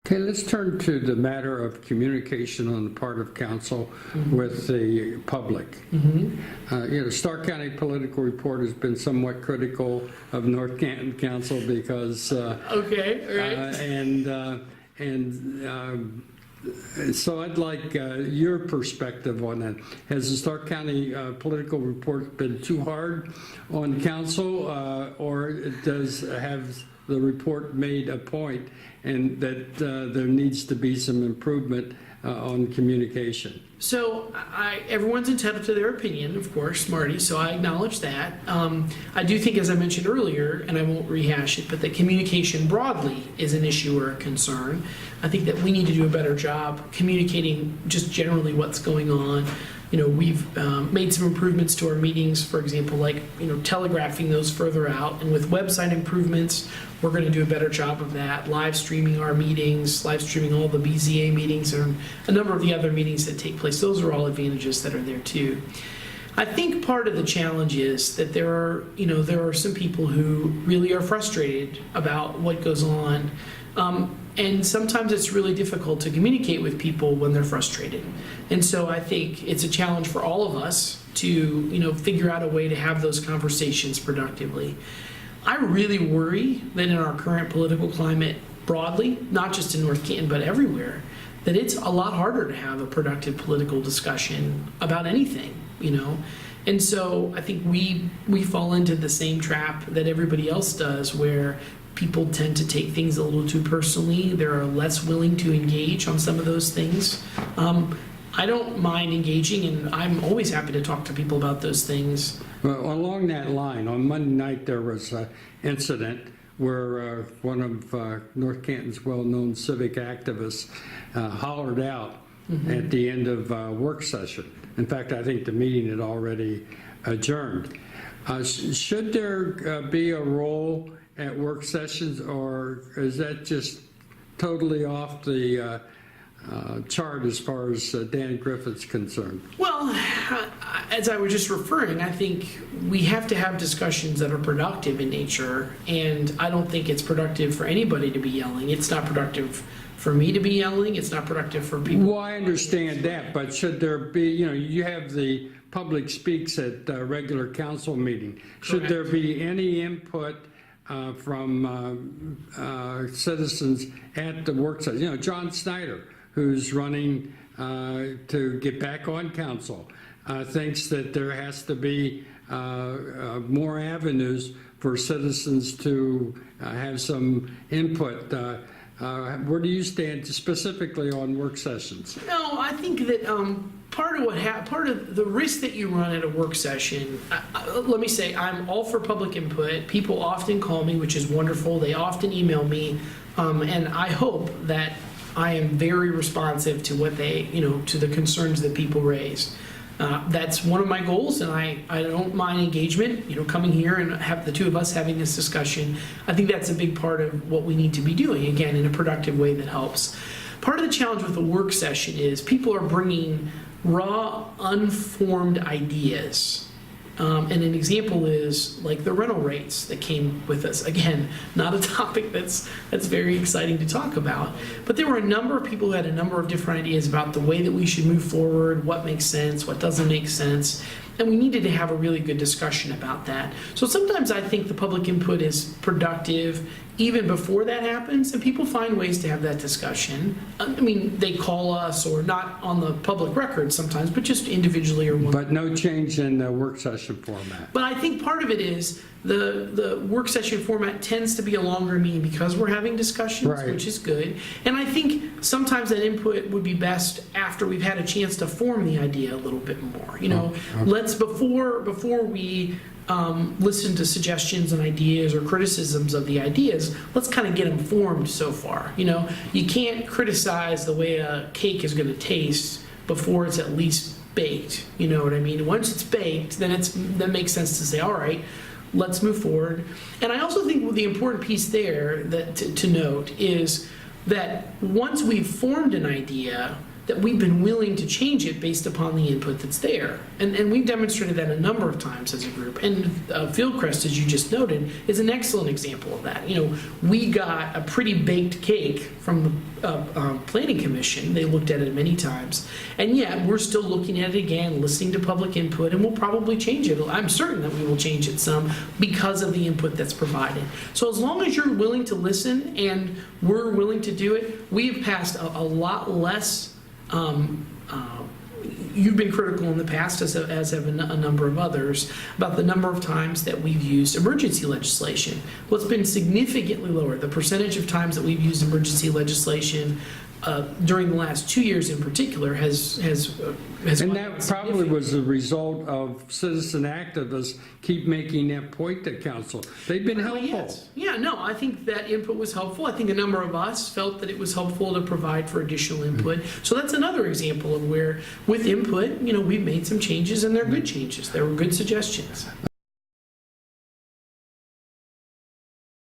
Okay, let's turn to the matter of communication on the part of council with the public. Stark County Political Report has been somewhat critical of North Canton Council because so I'd like your perspective on that. Has the Stark County Political Report been too hard on council, or does have the report made a point and that there needs to be some improvement on communication? So everyone's entitled to their opinion, of course, Marty, so I acknowledge that. I do think, as I mentioned earlier, and I won't rehash it, but that communication broadly is an issue or a concern. I think that we need to do a better job communicating just generally what's going on. We've made some improvements to our meetings, for example, like, telegraphing those further out. And with website improvements, we're going to do a better job of that. Live streaming our meetings, live streaming all the BZA meetings, and a number of the other meetings that take place. Those are all advantages that are there too. I think part of the challenge is that there are some people who really are frustrated about what goes on. And sometimes it's really difficult to communicate with people when they're frustrated. And so I think it's a challenge for all of us to, figure out a way to have those conversations productively. I really worry that in our current political climate broadly, not just in North Canton, but everywhere, that it's a lot harder to have a productive political discussion about anything, And so I think we fall into the same trap that everybody else does, where people tend to take things a little too personally. They're less willing to engage on some of those things. I don't mind engaging, and I'm always happy to talk to people about those things. Well, along that line, on Monday night there was an incident where one of North Canton's well-known civic activists hollered out at the end of a work session. In fact, I think the meeting had already adjourned. Should there be a role at work sessions, or is that just totally off the chart as far as Dan Griffith's concerned? Well, as I was just referring, I think we have to have discussions that are productive in nature, and I don't think it's productive for anybody to be yelling. It's not productive for me to be yelling. It's not productive for people. Well, I understand that, but should there be, you have the public speaks at regular council meeting. Should there be any input from citizens at the work session? John Snyder, who's running to get back on council, thinks that there has to be more avenues for citizens to have some input. Where do you stand specifically on work sessions? No, I think that part of the risk that you run at a work session, let me say, I'm all for public input. People often call me, which is wonderful. They often email me, and I hope that I am very responsive to what they, to the concerns that people raise. That's one of my goals, and I don't mind engagement, coming here and have the two of us having this discussion. I think that's a big part of what we need to be doing, again, in a productive way that helps. Part of the challenge with a work session is people are bringing raw, unformed ideas. And an example is like the rental rates that came with us. Again, not a topic that's very exciting to talk about, but there were a number of people who had a number of different ideas about the way that we should move forward, what makes sense, what doesn't make sense, and we needed to have a really good discussion about that. So sometimes I think the public input is productive even before that happens, and people find ways to have that discussion. I mean, they call us, or not on the public record sometimes, but just individually or one. But no change in the work session format. But I think part of it is the work session format tends to be a longer meeting because we're having discussions, right, which is good. And I think sometimes that input would be best after we've had a chance to form the idea a little bit more. Let's before we listen to suggestions and ideas or criticisms of the ideas, let's kind of get them formed so far. You can't criticize the way a cake is going to taste before it's at least baked. You know what I mean? Once it's baked, then that makes sense to say, all right, let's move forward. And I also think the important piece there that to note is that once we've formed an idea, that we've been willing to change it based upon the input that's there. And we've demonstrated that a number of times as a group. And Fieldcrest, as you just noted, is an excellent example of that. We got a pretty baked cake from the Planning Commission. They looked at it many times. And yet, we're still looking at it again, listening to public input, and we'll probably change it. I'm certain that we will change it some because of the input that's provided. So as long as you're willing to listen and we're willing to do it, we've passed a lot less. You've been critical in the past, as have a number of others, about the number of times that we've used emergency legislation. Well, it's been significantly lower. The percentage of times that we've used emergency legislation during the last 2 years in particular has And that probably was the result of citizen activists keep making that point to council. They've been helpful. Yes. Yeah, no, I think that input was helpful. I think a number of us felt that it was helpful to provide for additional input. So that's another example of where, with input, we've made some changes, and they're good changes. They were good suggestions.